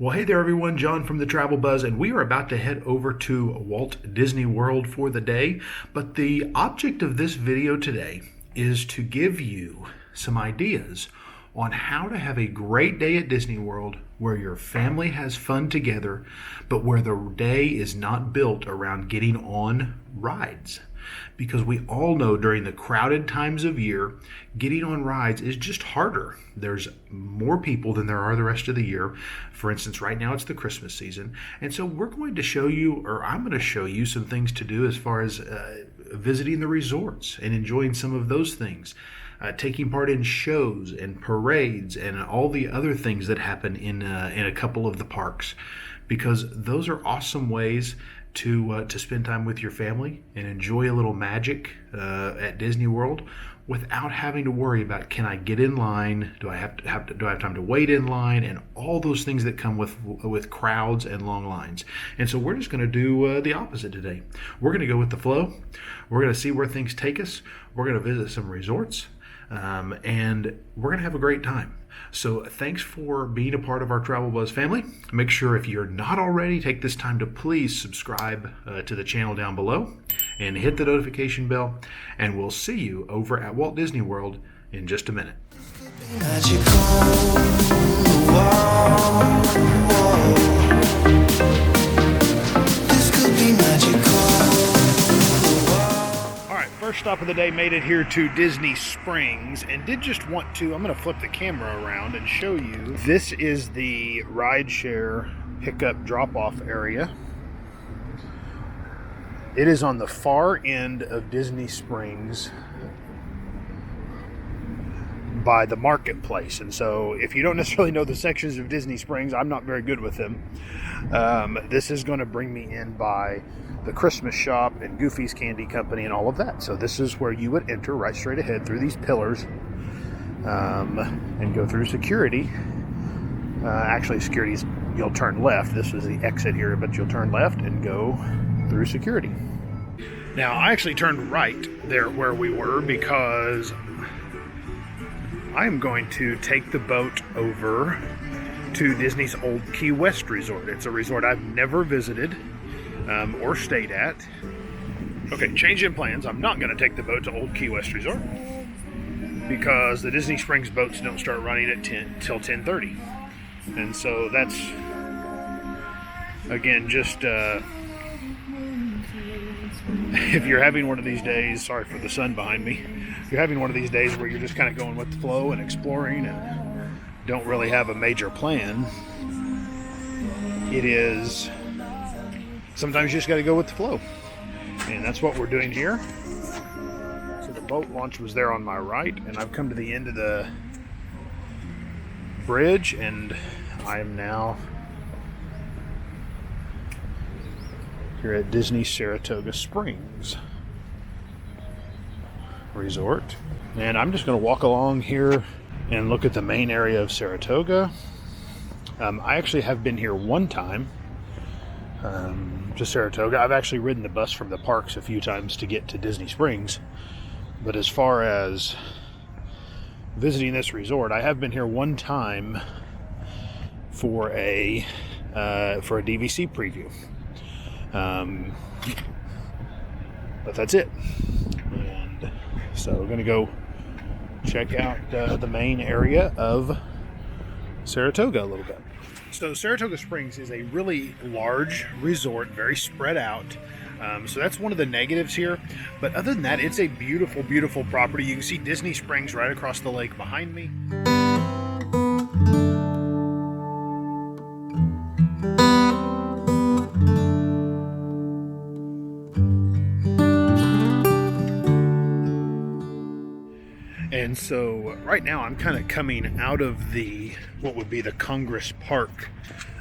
Well, hey there, everyone. John from the Travel Buzz, and we are about to head over to Walt Disney World for the day. But the object of this video today is to give you some ideas on how to have a great day at Disney World where your family has fun together, but where the day is not built around getting on rides. Because we all know during the crowded times of year, getting on rides is just harder. There's more people than there are the rest of the year. For instance, right now it's the Christmas season. And so we're going to show you, or I'm going to show you some things to do as far as visiting the resorts and enjoying some of those things. Taking part in shows and parades and all the other things that happen in a couple of the parks, because those are awesome ways to spend time with your family and enjoy a little magic at Disney World without having to worry about, can I get in line? Do I have time to wait in line? And all those things that come with crowds and long lines. And so we're just going to do the opposite today. We're going to go with the flow. We're going to see where things take us. We're going to visit some resorts. And we're going to have a great time. So thanks for being a part of our Travel Buzz family. Make sure, if you're not already, take this time to please subscribe to the channel down below and hit the notification bell. And we'll see you over at Walt Disney World in just a minute. First stop of the day, made it here to Disney Springs, and did just want to, I'm going to flip the camera around and show you. This is the rideshare pickup drop-off area. It is on the far end of Disney Springs by the marketplace. And so if you don't necessarily know the sections of Disney Springs, I'm not very good with them. This is going to bring me in by the Christmas shop and Goofy's Candy Company and all of that. So this is where you would enter right straight ahead through these pillars and go through security. Actually, security's, you'll turn left. This is the exit here, but you'll turn left and go through security. Now, I actually turned right there where we were because I'm going to take the boat over to Disney's Old Key West Resort. It's a resort I've never visited or stayed at. Okay, change in plans. I'm not going to take the boat to Old Key West Resort because the Disney Springs boats don't start running at 10 till 10:30, and so that's, again, just if you're having one of these days, sorry for the sun behind me, if you're having one of these days where you're just kind of going with the flow and exploring and don't really have a major plan, it is, sometimes you just got to go with the flow. And that's what we're doing here. So the boat launch was there on my right, and I've come to the end of the bridge, and I am now here at Disney Saratoga Springs Resort. And I'm just going to walk along here and look at the main area of Saratoga. I actually have been here one time to Saratoga. I've actually ridden the bus from the parks a few times to get to Disney Springs. But as far as visiting this resort, I have been here one time for a DVC preview. But that's it. And so we're going to go check out the main area of Saratoga a little bit. So Saratoga Springs is a really large resort, very spread out. So that's one of the negatives here. But other than that, it's a beautiful, beautiful property. You can see Disney Springs right across the lake behind me. And so right now I'm kind of coming out of the, what would be the Congress Park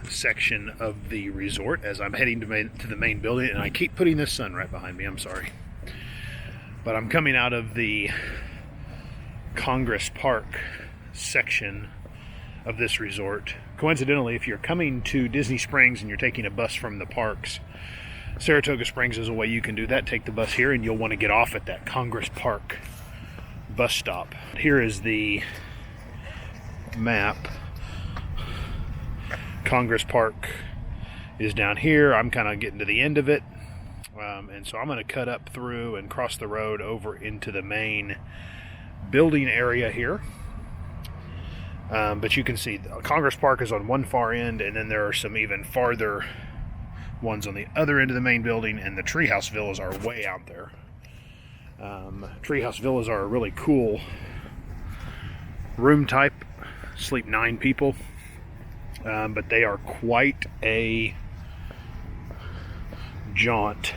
section of the resort as I'm heading to the main building. And I keep putting this sun right behind me, I'm sorry. But I'm coming out of the Congress Park section of this resort. Coincidentally, if you're coming to Disney Springs and you're taking a bus from the parks, Saratoga Springs is a way you can do that. Take the bus here and you'll want to get off at that Congress Park bus stop. Here is the map Congress Park is down here. I'm kind of getting to the end of it. And so I'm going to cut up through and cross the road over into the main building area here. But you can see Congress Park is on one far end, and then there are some even farther ones on the other end of the main building, and the treehouse villas are way out there. Treehouse villas are a really cool room type, sleep 9 people, but they are quite a jaunt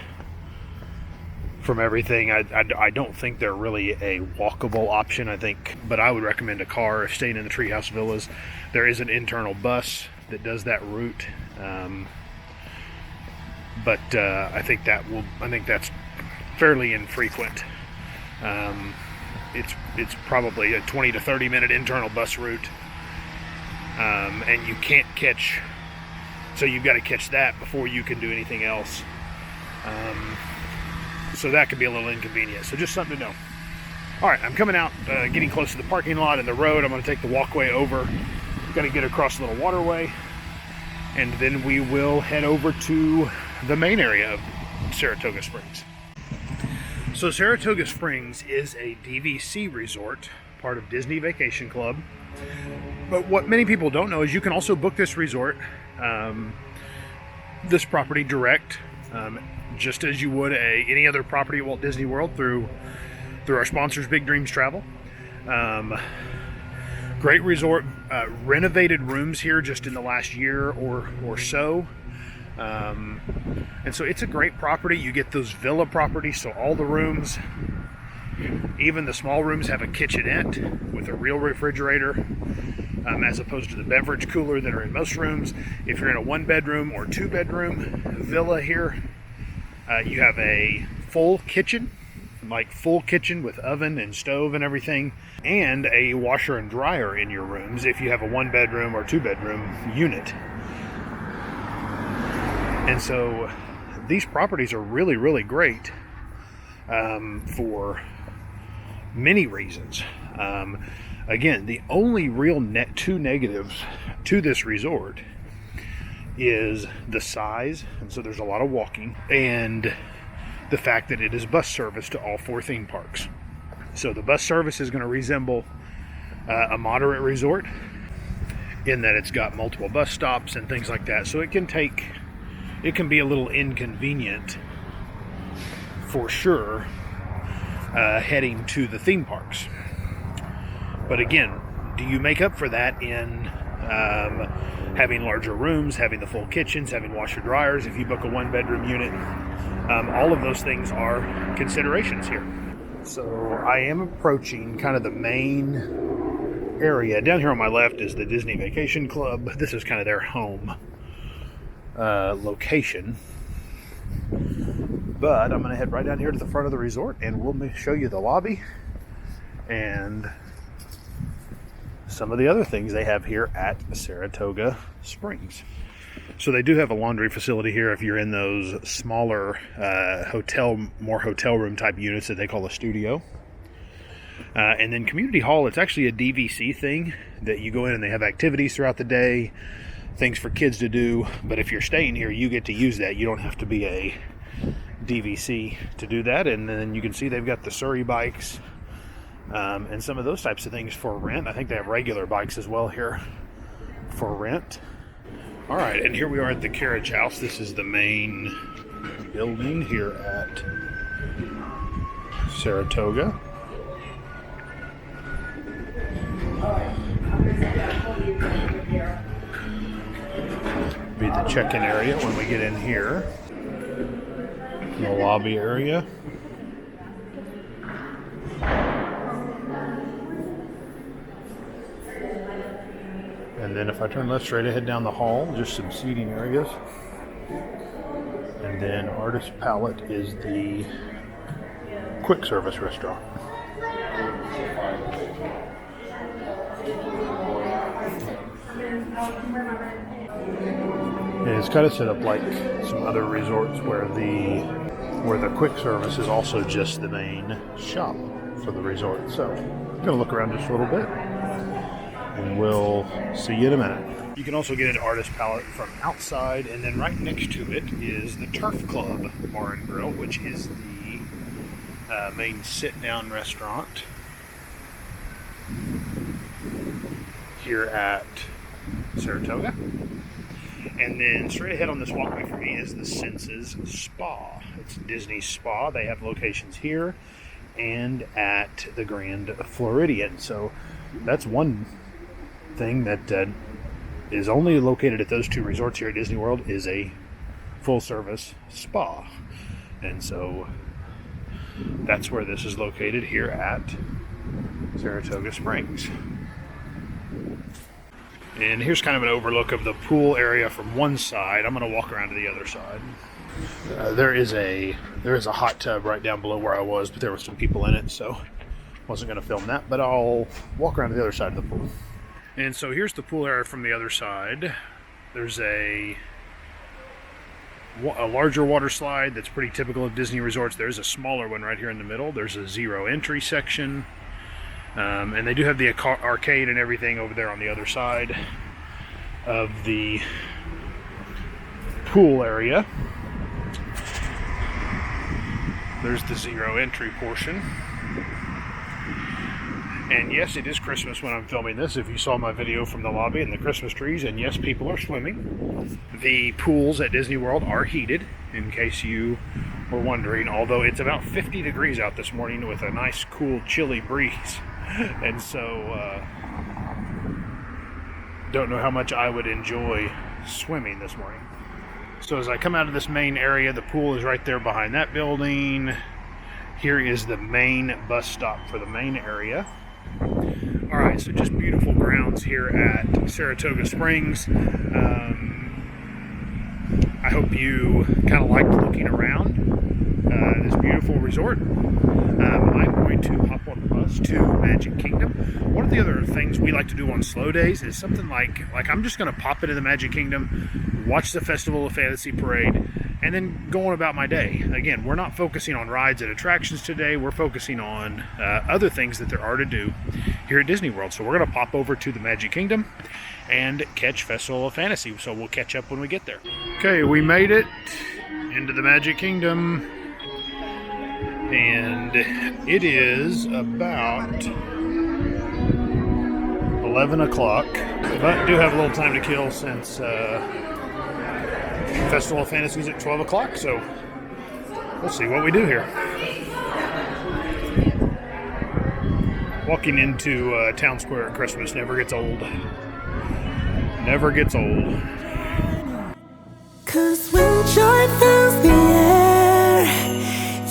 from everything. I don't think they're really a walkable option, I think, but I would recommend a car if staying in the treehouse villas. There is an internal bus that does that route, but I think that's fairly infrequent. It's probably a 20 to 30 minute internal bus route, and you can't catch, so you've got to catch that before you can do anything else. So that could be a little inconvenient. So just something to know. All right, I'm coming out, getting close to the parking lot and the road. I'm going to take the walkway over. Got to get across a little waterway, and then we will head over to the main area of Saratoga Springs. So Saratoga Springs is a DVC resort, part of Disney Vacation Club. But what many people don't know is you can also book this resort, this property direct, just as you would any other property at Walt Disney World through our sponsors, Big Dreams Travel. Great resort, renovated rooms here just in the last year or so. And so it's a great property. You get those villa properties, so all the rooms, even the small rooms, have a kitchenette with a real refrigerator, as opposed to the beverage cooler that are in most rooms. If you're in a 1-bedroom or 2-bedroom villa here, you have a full kitchen, like full kitchen with oven and stove and everything, and a washer and dryer in your rooms if you have a 1-bedroom or 2-bedroom unit. And so these properties are really, really great for many reasons. Again, the only real two negatives to this resort is the size, and so there's a lot of walking, and the fact that it is bus service to all 4 theme parks. So the bus service is going to resemble a moderate resort in that it's got multiple bus stops and things like that. So it can be a little inconvenient for sure heading to the theme parks. But again, do you make up for that in having larger rooms, having the full kitchens, having washer dryers if you book a 1-bedroom unit? All of those things are considerations here. So I am approaching kind of the main area. Down here on my left is the Disney Vacation Club. This is kind of their home location. But I'm going to head right down here to the front of the resort, and we'll show you the lobby and some of the other things they have here at Saratoga Springs. So they do have a laundry facility here if you're in those smaller more hotel room type units that they call a studio. And then community hall, it's actually a DVC thing that you go in and they have activities throughout the day, things for kids to do. But if you're staying here, you get to use that. You don't have to be a DVC to do that. And then you can see they've got the Surrey bikes and some of those types of things for rent. I think they have regular bikes as well here for rent. All right, and here we are at the carriage house. This is the main building here at Saratoga. Be the check-in area when we get in here. The lobby area. And then if I turn left straight ahead down the hall, just some seating areas. And then Artist Palette is the quick service restaurant. And it's kind of set up like some other resorts where the quick service is also just the main shop for the resort. So I'm going to look around just a little bit, and we'll see you in a minute. You can also get an artist palette from outside, and then right next to it is the Turf Club Bar and Grill, which is the main sit-down restaurant here at Saratoga. And then straight ahead on this walkway for me is the Senses Spa. It's Disney Spa. They have locations here and at the Grand Floridian. So that's one thing that is only located at those two resorts here at Disney World, is a full-service spa. And so that's where this is located here at Saratoga Springs. And here's kind of an overlook of the pool area from one side. I'm going to walk around to the other side. There is a hot tub right down below where I was, but there were some people in it, so wasn't going to film that. But I'll walk around to the other side of the pool. And so here's the pool area from the other side. There's a larger water slide that's pretty typical of Disney resorts. There's a smaller one right here in the middle. There's a zero entry section. And they do have the arcade and everything over there on the other side of the pool area. There's the zero entry portion. And yes, it is Christmas when I'm filming this, if you saw my video from the lobby and the Christmas trees, and yes, people are swimming. The pools at Disney World are heated, in case you were wondering, although it's about 50 degrees out this morning with a nice, cool, chilly breeze. And so, don't know how much I would enjoy swimming this morning. So as I come out of this main area, the pool is right there behind that building. Here is the main bus stop for the main area. Alright, so just beautiful grounds here at Saratoga Springs. I hope you kind of liked looking around this beautiful resort. I'm going to hop on the bus to Magic Kingdom. One of the other things we like to do on slow days is something like I'm just going to pop into the Magic Kingdom, watch the Festival of Fantasy Parade, and then go on about my day. Again, we're not focusing on rides and attractions today. We're focusing on other things that there are to do here at Disney World. So we're going to pop over to the Magic Kingdom and catch Festival of Fantasy. So we'll catch up when we get there. Okay, we made it into the Magic Kingdom. And it is about 11 o'clock. But do have a little time to kill since Festival of Fantasy is at 12 o'clock, so we'll see what we do here. Walking into Town Square at Christmas never gets old. Never gets old. 'Cause when joy fills the air,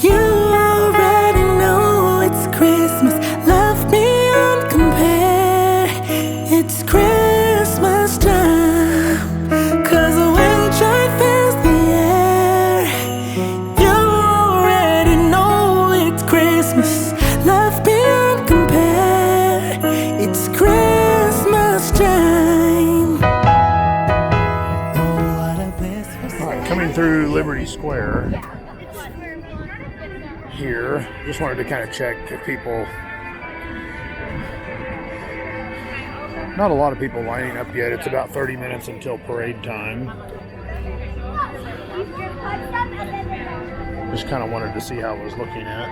you already know it's Christmas. Love beyond compare. It's Christmas time. 'Cause when joy fills the air, you already know it's Christmas. Love beyond compare. It's Christmas time. Alright, coming through Liberty Square here. Just wanted to kind of check if people... Not a lot of people lining up yet. It's about 30 minutes until parade time. Just kind of wanted to see how it was looking at.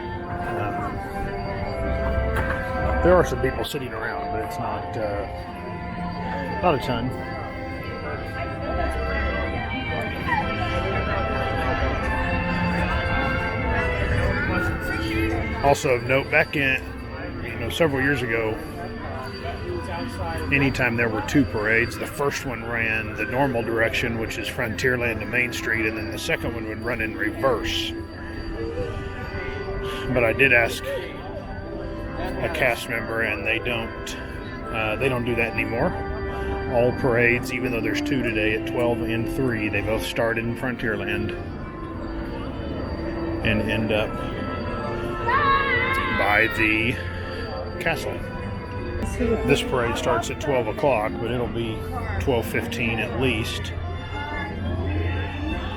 There are some people sitting around, but it's not a ton. Also of note, back in several years ago, anytime there were two parades, the first one ran the normal direction, which is Frontierland to Main Street, and then the second one would run in reverse. But I did ask a cast member, and they don't do that anymore. All parades, even though there's two today at 12 and 3, they both start in Frontierland and end up by the castle. This parade starts at 12 o'clock, but it'll be 12:15 at least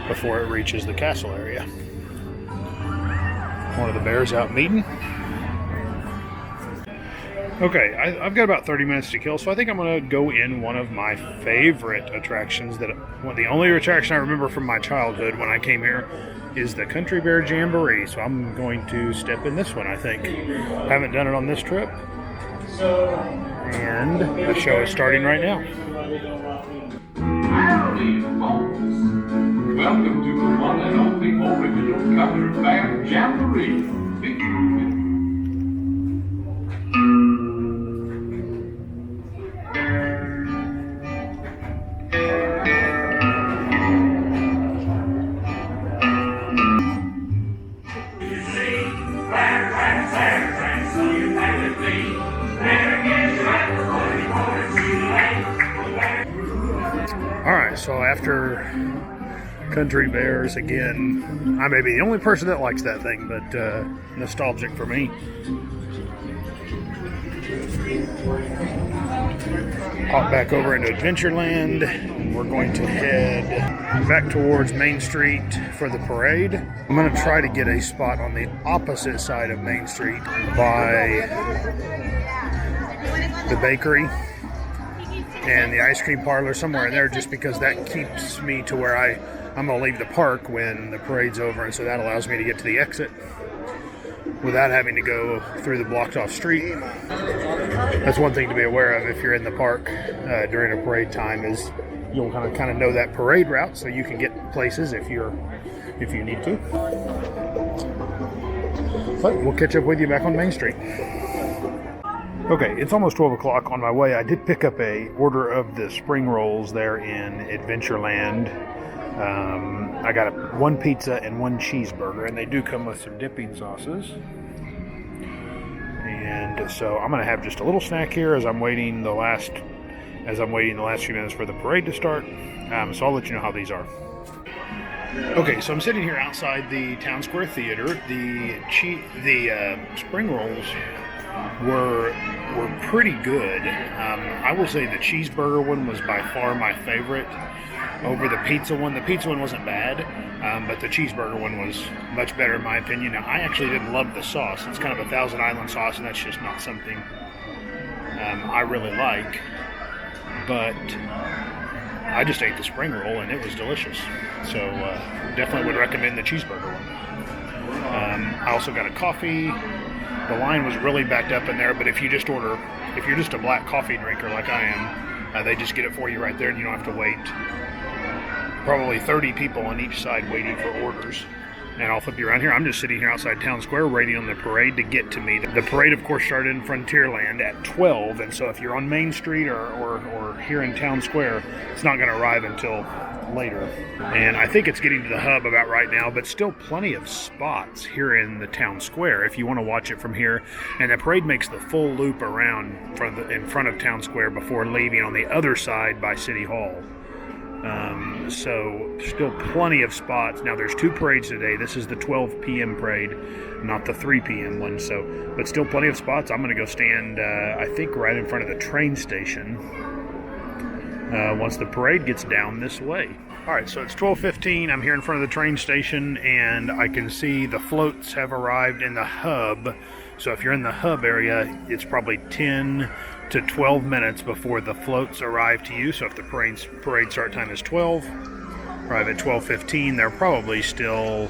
before it reaches the castle area. One of the bears out meeting. Okay, I've got about 30 minutes to kill, so I think I'm going to go in one of my favorite attractions. The only attraction I remember from my childhood when I came here is the Country Bear Jamboree. So I'm going to step in this one, I think. Haven't done it on this trip. And the show is starting right now. Howdy, folks. Welcome to the one and only original Country Bear Jamboree. Alright, so after Country Bears, again, I may be the only person that likes that thing, but nostalgic for me. Hop back over into Adventureland. We're going to head back towards Main Street for the parade. I'm going to try to get a spot on the opposite side of Main Street by the bakery and the ice cream parlor, somewhere in there, just because that keeps me to where I'm going to leave the park when the parade's over, and so that allows me to get to the exit without having to go through the blocked off street. That's one thing to be aware of if you're in the park during a parade time, is you'll kind of know that parade route, so you can get places if you need to. But we'll catch up with you back on Main Street. Okay, it's almost 12 o'clock. On my way, I did pick up a order of the spring rolls there in Adventureland. I got one pizza and one cheeseburger, and they do come with some dipping sauces. And so I'm going to have just a little snack here as I'm waiting the last few minutes for the parade to start. So I'll let you know how these are. Okay, so I'm sitting here outside the Town Square Theater. The spring rolls were pretty good. I will say the cheeseburger one was by far my favorite over the pizza one. The pizza one wasn't bad, but the cheeseburger one was much better in my opinion. Now, I actually didn't love the sauce. It's kind of a Thousand Island sauce, and that's just not something I really like. But I just ate the spring roll, and it was delicious. So definitely would recommend the cheeseburger one. I also got a coffee. The line was really backed up in there, but if you're just a black coffee drinker like I am, they just get it for you right there, and you don't have to wait. Probably 30 people on each side waiting for orders. And I'll flip you around here. I'm just sitting here outside Town Square waiting on the parade to get to me. The parade, of course, started in Frontierland at 12, and so if you're on Main Street or here in Town Square, it's not going to arrive until later. And I think it's getting to the hub about right now, but still plenty of spots here in the Town Square if you want to watch it from here. And the parade makes the full loop around in front of Town Square before leaving on the other side by City Hall. So still plenty of spots. Now there's two parades today. This is the 12 p.m. parade, not the 3 p.m. one. But still plenty of spots. I'm going to go stand, I think, right in front of the train station once the parade gets down this way. All right, so it's 12:15. I'm here in front of the train station, and I can see the floats have arrived in the hub. So if you're in the hub area, it's probably 10 to 12 minutes before the floats arrive to you. So if the parade start time is 12, arrive at 12:15, they're probably still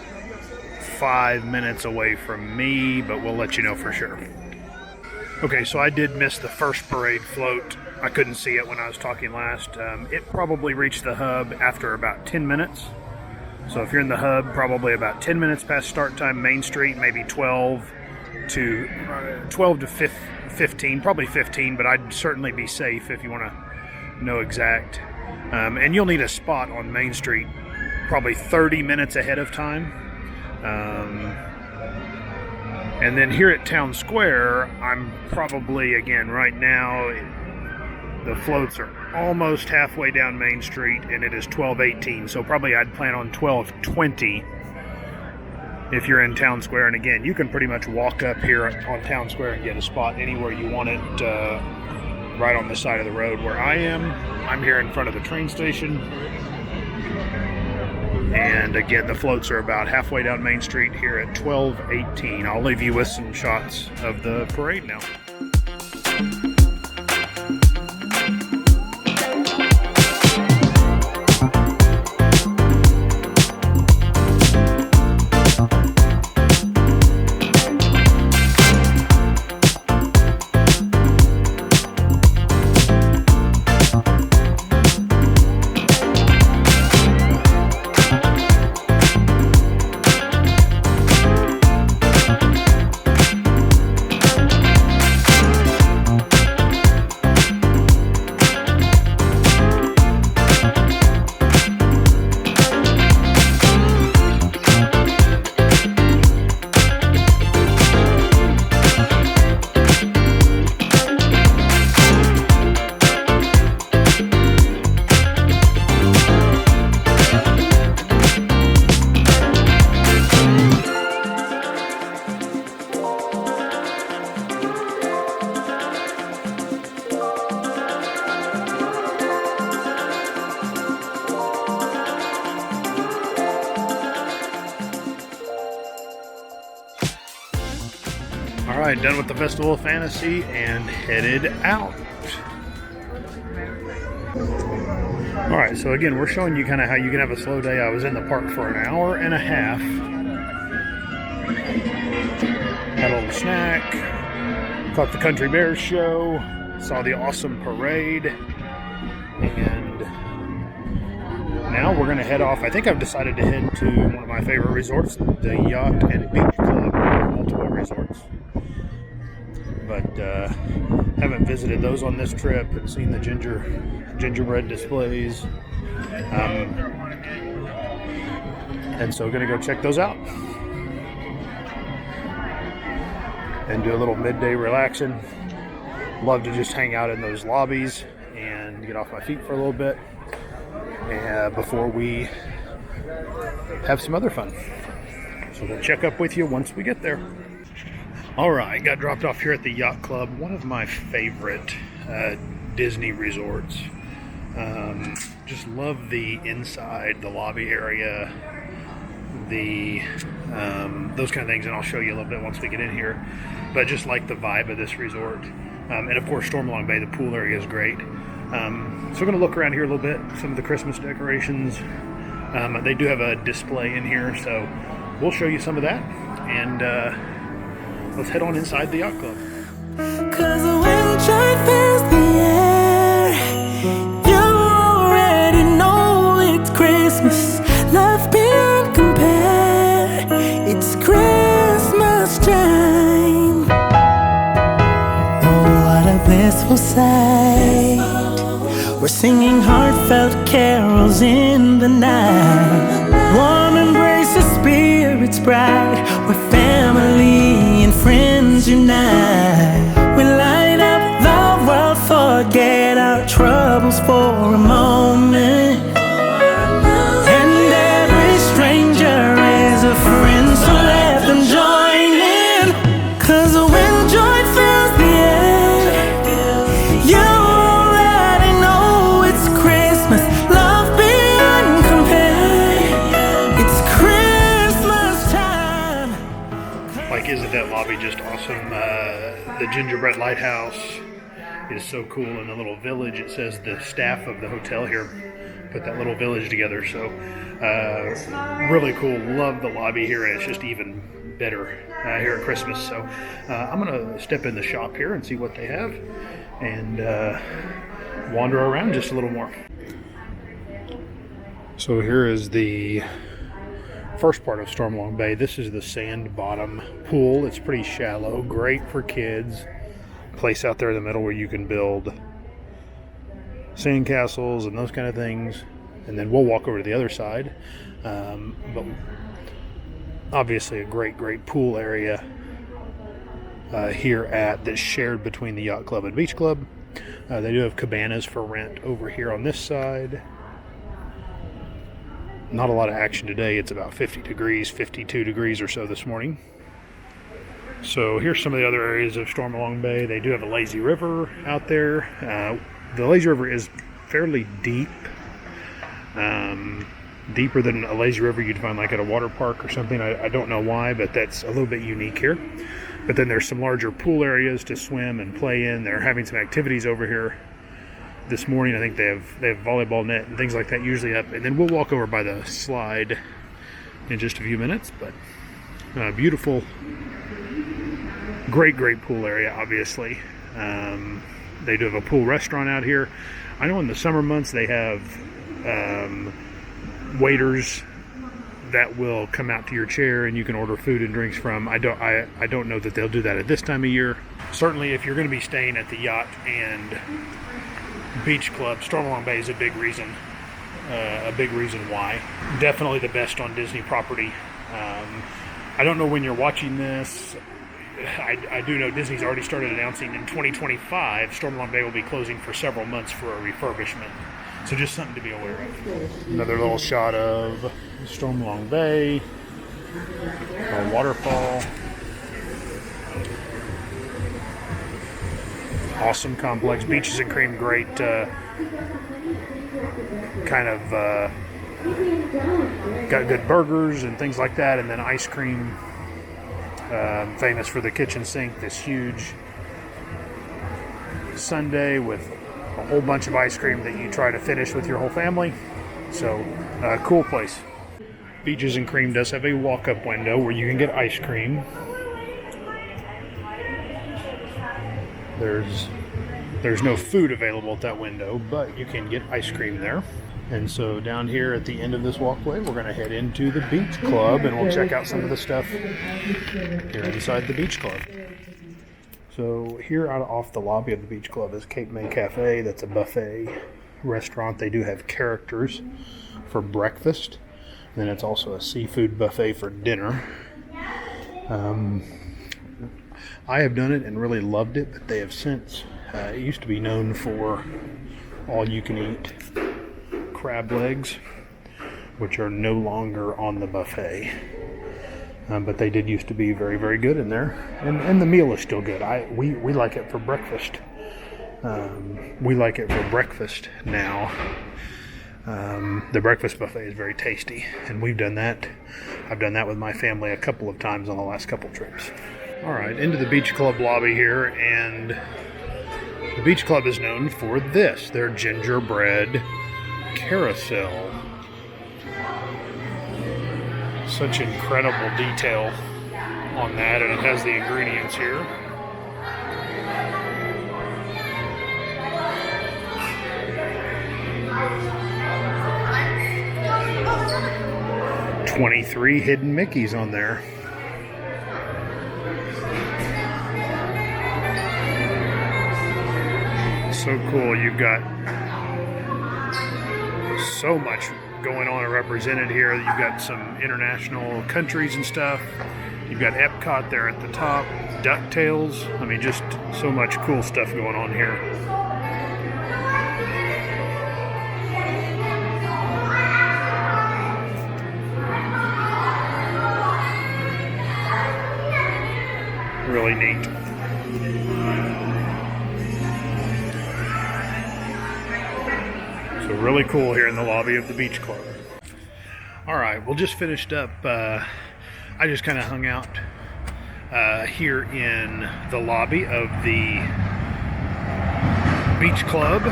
5 minutes away from me, but we'll let you know for sure. Okay, so I did miss the first parade float. I couldn't see it when I was talking last. It probably reached the hub after about 10 minutes. So if you're in the hub, probably about 10 minutes past start time, Main Street, maybe 12 to 15, probably 15, but I'd certainly be safe if you want to know exact. And you'll need a spot on Main Street probably 30 minutes ahead of time. And then here at Town Square, I'm probably, again, right now, the floats are almost halfway down Main Street, and it is 12:18, so probably I'd plan on 12:20 if you're in Town Square. And again, you can pretty much walk up here on Town Square and get a spot anywhere you want it, right on the side of the road where I am. I'm here in front of the train station. And again, the floats are about halfway down Main Street here at 12:18. I'll leave you with some shots of the parade now. All right, done with the Festival of Fantasy and headed out. All right, so again, we're showing you kind of how you can have a slow day. I was in the park for an hour and a half. Had a little snack, caught the Country Bears show, saw the awesome parade, and now we're going to head off. I think I've decided to head to one of my favorite resorts, the Yacht and Beach Club, multiple resorts. But haven't visited those on this trip and seen the gingerbread displays. And so going to go check those out. And do a little midday relaxing. Love to just hang out in those lobbies and get off my feet for a little bit before we have some other fun. So we'll check up with you once we get there. All right, got dropped off here at the Yacht Club, one of my favorite Disney resorts. Just love the inside, the lobby area, those kind of things, and I'll show you a little bit once we get in here. But just like the vibe of this resort, and of course Stormalong Bay, the pool area is great. So we're going to look around here a little bit, some of the Christmas decorations. They do have a display in here, so we'll show you some of that, and let's head on inside the Yacht Club. 'Cause the wind fills the air. You already know it's Christmas. Love beyond compare. It's Christmas time. Oh, what a blissful sight. We're singing heartfelt carols in the night. Warm embrace of spirits bright. Where family and friends unite. We light up the world, forget our troubles for a moment. And every stranger is a friend, so let them join in. 'Cause when joy fills the air, you already know it's Christmas. Love beyond compare. It's Christmas time. Like, isn't that lobby just awesome? The gingerbread lighthouse is so cool. In the little village, it says the staff of the hotel here put that little village together. So really cool. Love the lobby here, and it's just even better here at Christmas. So I'm gonna step in the shop here and see what they have, and wander around just a little more. So here is the first part of Stormalong Bay. This is the sand bottom pool. It's pretty shallow, great for kids. Place out there in the middle where you can build sand castles and those kind of things. And then we'll walk over to the other side. But obviously a great pool area here that's shared between the Yacht Club and Beach Club. They do have cabanas for rent over here on this side. Not a lot of action today. It's about 50 degrees, 52 degrees or so this morning. So here's some of the other areas of Stormalong Bay. They do have a lazy river out there. The lazy river is fairly deep. Deeper than a lazy river you'd find like at a water park or something. I don't know why, but that's a little bit unique here. But then there's some larger pool areas to swim and play in. They're having some activities over here this morning. I think they have volleyball net and things like that usually up. And then we'll walk over by the slide in just a few minutes. But beautiful, great pool area, obviously. They do have a pool restaurant out here. I know in the summer months they have waiters that will come out to your chair and you can order food and drinks from. I don't know that they'll do that at this time of year. Certainly if you're going to be staying at the Yacht and Beach Club, Stormalong Bay is a big reason why. Definitely the best on Disney property. I don't know when you're watching this. I do know Disney's already started announcing in 2025 Stormalong Bay will be closing for several months for a refurbishment. So just something to be aware of. Another little shot of Stormalong Bay, a waterfall. Awesome complex. Beaches and Cream, great kind of got good burgers and things like that, and then ice cream famous for the kitchen sink, this huge sundae with a whole bunch of ice cream that you try to finish with your whole family. So, cool place. Beaches and Cream does have a walk-up window where you can get ice cream. There's no food available at that window, but you can get ice cream there. And so down here at the end of this walkway, we're going to head into the beach club, and we'll check out some of the stuff here inside the beach club. So here out off the lobby of the beach club is Cape May Cafe. That's a buffet restaurant. They do have characters for breakfast. Then it's also a seafood buffet for dinner. I have done it and really loved it, but they have since, it used to be known for all-you-can-eat crab legs, which are no longer on the buffet. But they did used to be very, very good in there. And the meal is still good. We like it for breakfast. We like it for breakfast now. The breakfast buffet is very tasty, and we've done that. I've done that with my family a couple of times on the last couple trips. All right, into the beach club lobby here, and the beach club is known for this, their gingerbread carousel. Such incredible detail on that, and it has the ingredients here. $23 hidden Mickeys on there. So cool. You've got so much going on and represented here. You've got some international countries and stuff. You've got Epcot there at the top, DuckTales. I mean, just so much cool stuff going on here. Really neat. So really cool here in the lobby of the beach club. All right, well, just finished up. I just kind of hung out here in the lobby of the beach club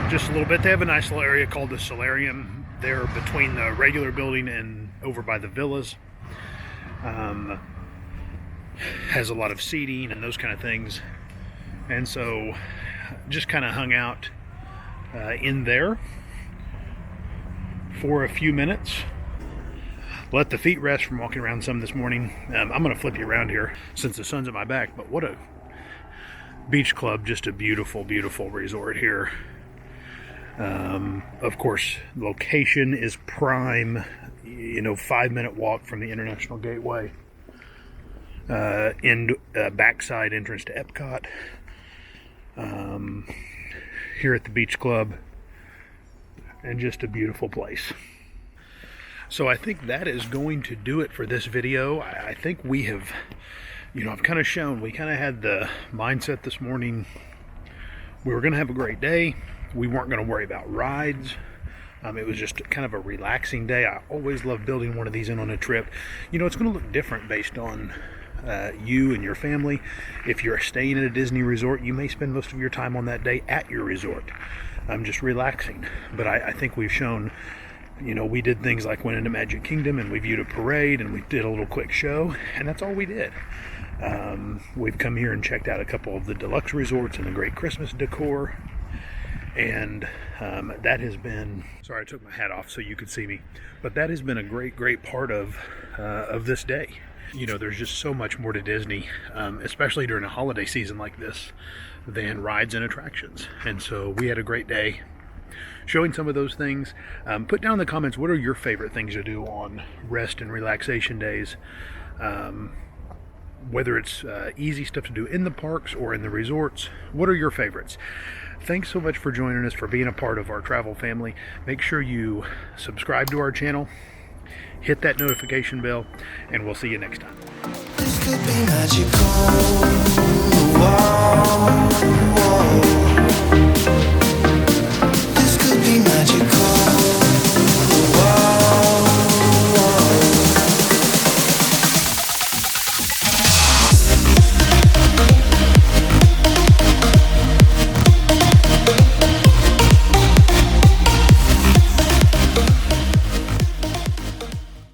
just a little bit. They have a nice little area called the Solarium there between the regular building and over by the villas. Has a lot of seating and those kind of things, and so just kind of hung out in there for a few minutes. Let the feet rest from walking around some this morning. I'm going to flip you around here since the sun's at my back, but what a beach club. Just a beautiful, beautiful resort here. Of course, location is prime, 5-minute walk from the International Gateway. Backside entrance to Epcot. Here at the beach club, and just a beautiful place. So I think that is going to do it for this video. I think we have, I've kind of shown, we kind of had the mindset this morning. We were going to have a great day. We weren't going to worry about rides. It was just kind of a relaxing day. I always love building one of these in on a trip. It's going to look different based on you and your family. If you're staying at a Disney resort, you may spend most of your time on that day at your resort, just relaxing. But I think we've shown, we did things like went into Magic Kingdom and we viewed a parade and we did a little quick show, and that's all we did. We've come here and checked out a couple of the deluxe resorts and the great Christmas decor, and that has been, sorry I took my hat off so you could see me, but that has been a great part of this day. There's just so much more to Disney, especially during a holiday season like this, than rides and attractions. And so we had a great day showing some of those things. Put down in the comments, what are your favorite things to do on rest and relaxation days? Whether it's easy stuff to do in the parks or in the resorts, what are your favorites? Thanks so much for joining us, for being a part of our travel family. Make sure you subscribe to our channel, hit that notification bell, and we'll see you next time. This could be magical. Whoa, whoa.